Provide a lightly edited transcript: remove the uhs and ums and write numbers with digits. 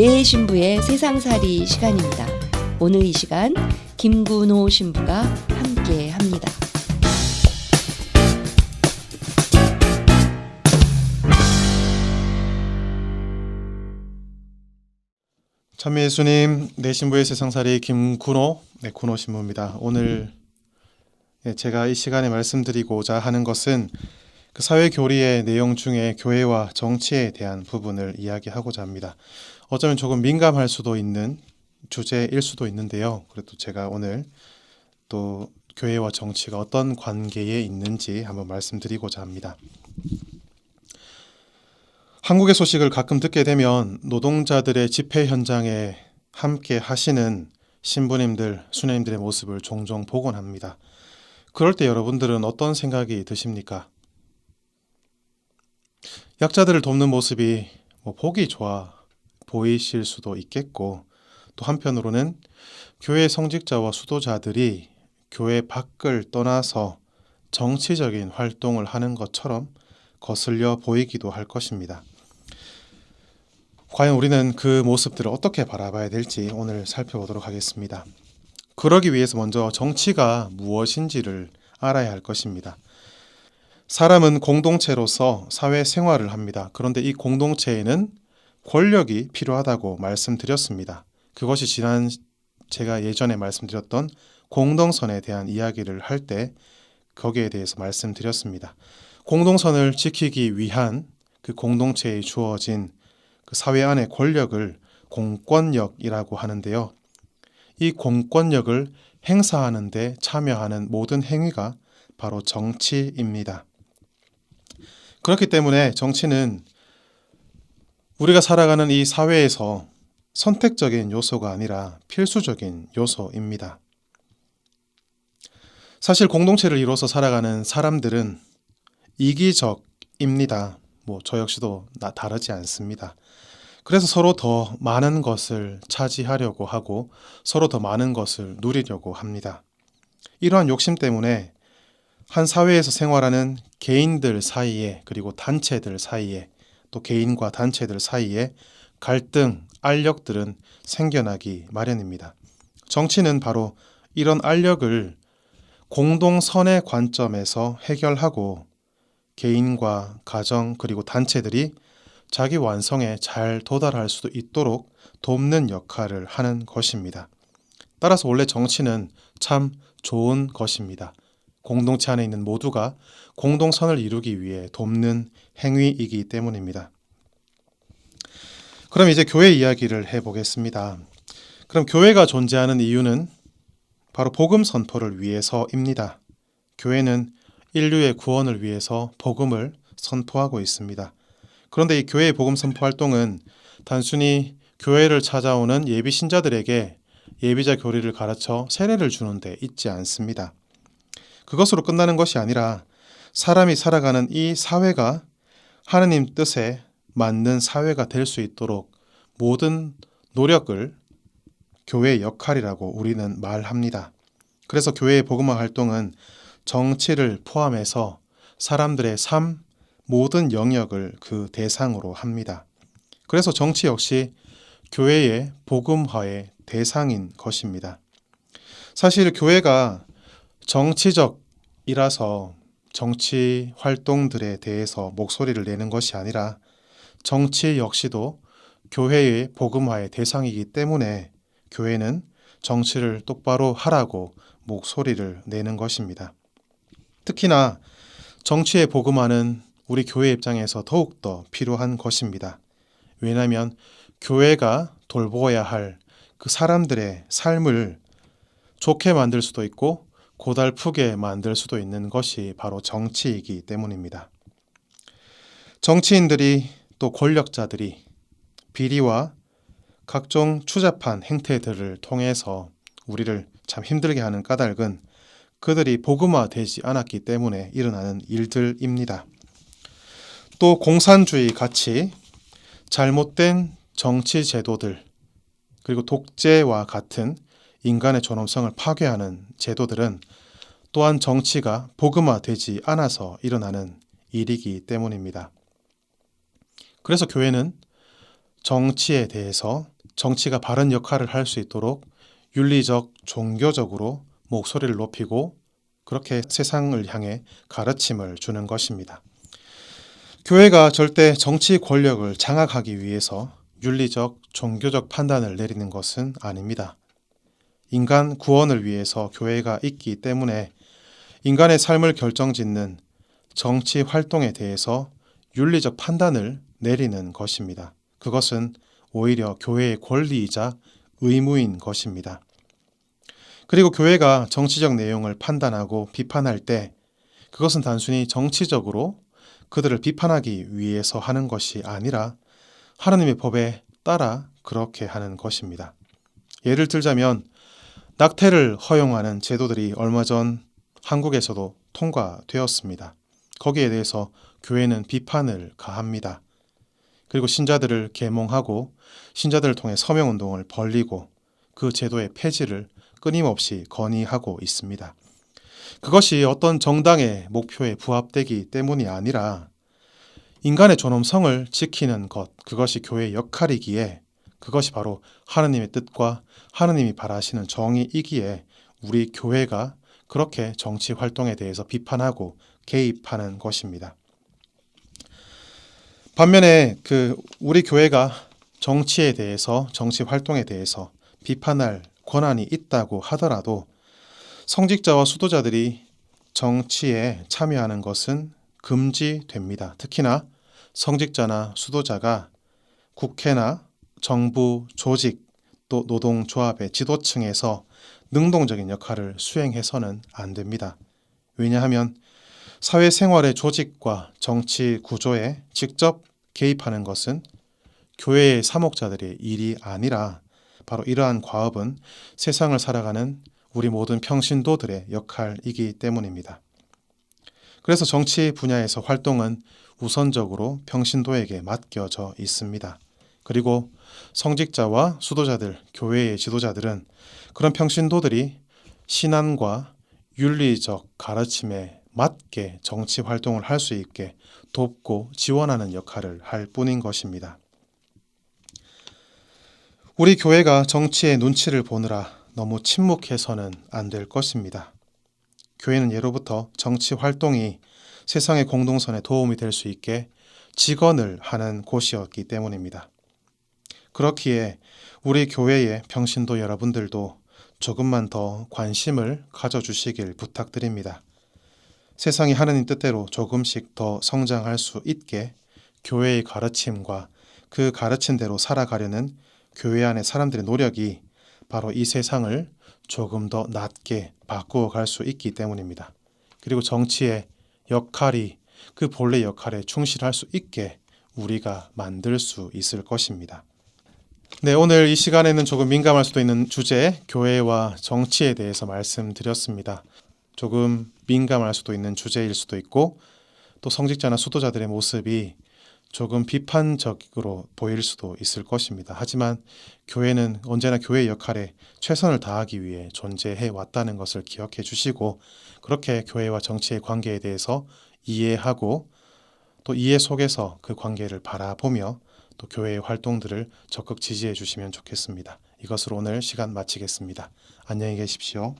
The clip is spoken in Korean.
내 신부의 세상살이 시간입니다. 오늘 이 시간 김군호 신부가 함께 합니다. 참미 예수님, 내 신부의 세상살이 김군호, 군호 신부입니다. 오늘 제가 이 시간에 말씀드리고자 하는 것은 그 사회교리의 내용 중에 교회와 정치에 대한 부분을 이야기하고자 합니다. 어쩌면 조금 민감할 수도 있는 주제일 수도 있는데요. 그래도 제가 오늘 또 교회와 정치가 어떤 관계에 있는지 한번 말씀드리고자 합니다. 한국의 소식을 가끔 듣게 되면 노동자들의 집회 현장에 함께 하시는 신부님들, 수녀님들의 모습을 종종 보곤 합니다. 그럴 때 여러분들은 어떤 생각이 드십니까? 약자들을 돕는 모습이 보기 좋아 보이실 수도 있겠고, 또 한편으로는 교회 성직자와 수도자들이 교회 밖을 떠나서 정치적인 활동을 하는 것처럼 거슬려 보이기도 할 것입니다. 과연 우리는 그 모습들을 어떻게 바라봐야 될지 오늘 살펴보도록 하겠습니다. 그러기 위해서 먼저 정치가 무엇인지를 알아야 할 것입니다. 사람은 공동체로서 사회생활을 합니다. 그런데 이 공동체에는 권력이 필요하다고 말씀드렸습니다. 그것이 지난 제가 예전에 말씀드렸던 공동선에 대한 이야기를 할 때 거기에 대해서 말씀드렸습니다. 공동선을 지키기 위한 그 공동체에 주어진 그 사회 안의 권력을 공권력이라고 하는데요. 이 공권력을 행사하는 데 참여하는 모든 행위가 바로 정치입니다. 그렇기 때문에 정치는 우리가 살아가는 이 사회에서 선택적인 요소가 아니라 필수적인 요소입니다. 사실 공동체를 이루어서 살아가는 사람들은 이기적입니다. 저 역시도 다르지 않습니다. 그래서 서로 더 많은 것을 차지하려고 하고 서로 더 많은 것을 누리려고 합니다. 이러한 욕심 때문에 한 사회에서 생활하는 개인들 사이에, 그리고 단체들 사이에, 또 개인과 단체들 사이에 갈등, 알력들은 생겨나기 마련입니다. 정치는 바로 이런 알력을 공동선의 관점에서 해결하고 개인과 가정 그리고 단체들이 자기 완성에 잘 도달할 수도 있도록 돕는 역할을 하는 것입니다. 따라서 원래 정치는 참 좋은 것입니다. 공동체 안에 있는 모두가 공동선을 이루기 위해 돕는 행위이기 때문입니다. 그럼 이제 교회 이야기를 해보겠습니다. 그럼 교회가 존재하는 이유는 바로 복음 선포를 위해서입니다. 교회는 인류의 구원을 위해서 복음을 선포하고 있습니다. 그런데 이 교회의 복음 선포 활동은 단순히 교회를 찾아오는 예비 신자들에게 예비자 교리를 가르쳐 세례를 주는 데 있지 않습니다. 그것으로 끝나는 것이 아니라 사람이 살아가는 이 사회가 하느님 뜻에 맞는 사회가 될 수 있도록 모든 노력을 교회의 역할이라고 우리는 말합니다. 그래서 교회의 복음화 활동은 정치를 포함해서 사람들의 삶, 모든 영역을 그 대상으로 합니다. 그래서 정치 역시 교회의 복음화의 대상인 것입니다. 사실 교회가 정치적이라서 정치 활동들에 대해서 목소리를 내는 것이 아니라 정치 역시도 교회의 복음화의 대상이기 때문에 교회는 정치를 똑바로 하라고 목소리를 내는 것입니다. 특히나 정치의 복음화는 우리 교회 입장에서 더욱더 필요한 것입니다. 왜냐하면 교회가 돌보아야 할 그 사람들의 삶을 좋게 만들 수도 있고 고달프게 만들 수도 있는 것이 바로 정치이기 때문입니다. 정치인들이 또 권력자들이 비리와 각종 추잡한 행태들을 통해서 우리를 참 힘들게 하는 까닭은 그들이 복음화되지 않았기 때문에 일어나는 일들입니다. 또 공산주의 같이 잘못된 정치 제도들, 그리고 독재와 같은 인간의 존엄성을 파괴하는 제도들은 또한 정치가 복음화되지 않아서 일어나는 일이기 때문입니다. 그래서 교회는 정치에 대해서 정치가 바른 역할을 할 수 있도록 윤리적, 종교적으로 목소리를 높이고 그렇게 세상을 향해 가르침을 주는 것입니다. 교회가 절대 정치 권력을 장악하기 위해서 윤리적, 종교적 판단을 내리는 것은 아닙니다. 인간 구원을 위해서 교회가 있기 때문에 인간의 삶을 결정짓는 정치 활동에 대해서 윤리적 판단을 내리는 것입니다. 그것은 오히려 교회의 권리이자 의무인 것입니다. 그리고 교회가 정치적 내용을 판단하고 비판할 때 그것은 단순히 정치적으로 그들을 비판하기 위해서 하는 것이 아니라 하나님의 법에 따라 그렇게 하는 것입니다. 예를 들자면 낙태를 허용하는 제도들이 얼마 전 한국에서도 통과되었습니다. 거기에 대해서 교회는 비판을 가합니다. 그리고 신자들을 계몽하고 신자들을 통해 서명운동을 벌이고 그 제도의 폐지를 끊임없이 건의하고 있습니다. 그것이 어떤 정당의 목표에 부합되기 때문이 아니라 인간의 존엄성을 지키는 것, 그것이 교회의 역할이기에 그것이 바로 하느님의 뜻과 하느님이 바라시는 정의이기에 우리 교회가 그렇게 정치 활동에 대해서 비판하고 개입하는 것입니다. 반면에 우리 교회가 정치에 대해서, 정치 활동에 대해서 비판할 권한이 있다고 하더라도 성직자와 수도자들이 정치에 참여하는 것은 금지됩니다. 특히나 성직자나 수도자가 국회나 정부 조직 또 노동조합의 지도층에서 능동적인 역할을 수행해서는 안 됩니다. 왜냐하면 사회생활의 조직과 정치 구조에 직접 개입하는 것은 교회의 사목자들의 일이 아니라 바로 이러한 과업은 세상을 살아가는 우리 모든 평신도들의 역할이기 때문입니다. 그래서 정치 분야에서 활동은 우선적으로 평신도에게 맡겨져 있습니다. 그리고 성직자와 수도자들, 교회의 지도자들은 그런 평신도들이 신앙과 윤리적 가르침에 맞게 정치 활동을 할 수 있게 돕고 지원하는 역할을 할 뿐인 것입니다. 우리 교회가 정치의 눈치를 보느라 너무 침묵해서는 안 될 것입니다. 교회는 예로부터 정치 활동이 세상의 공동선에 도움이 될 수 있게 직언을 하는 곳이었기 때문입니다. 그렇기에 우리 교회의 평신도 여러분들도 조금만 더 관심을 가져주시길 부탁드립니다. 세상이 하느님 뜻대로 조금씩 더 성장할 수 있게 교회의 가르침과 그 가르침대로 살아가려는 교회 안의 사람들의 노력이 바로 이 세상을 조금 더 낫게 바꾸어 갈 수 있기 때문입니다. 그리고 정치의 역할이 그 본래 역할에 충실할 수 있게 우리가 만들 수 있을 것입니다. 네, 오늘 이 시간에는 조금 민감할 수도 있는 주제, 교회와 정치에 대해서 말씀드렸습니다. 조금 민감할 수도 있는 주제일 수도 있고 또 성직자나 수도자들의 모습이 조금 비판적으로 보일 수도 있을 것입니다. 하지만 교회는 언제나 교회의 역할에 최선을 다하기 위해 존재해 왔다는 것을 기억해 주시고 그렇게 교회와 정치의 관계에 대해서 이해하고 또 이해 속에서 그 관계를 바라보며 또 교회의 활동들을 적극 지지해 주시면 좋겠습니다. 이것으로 오늘 시간 마치겠습니다. 안녕히 계십시오.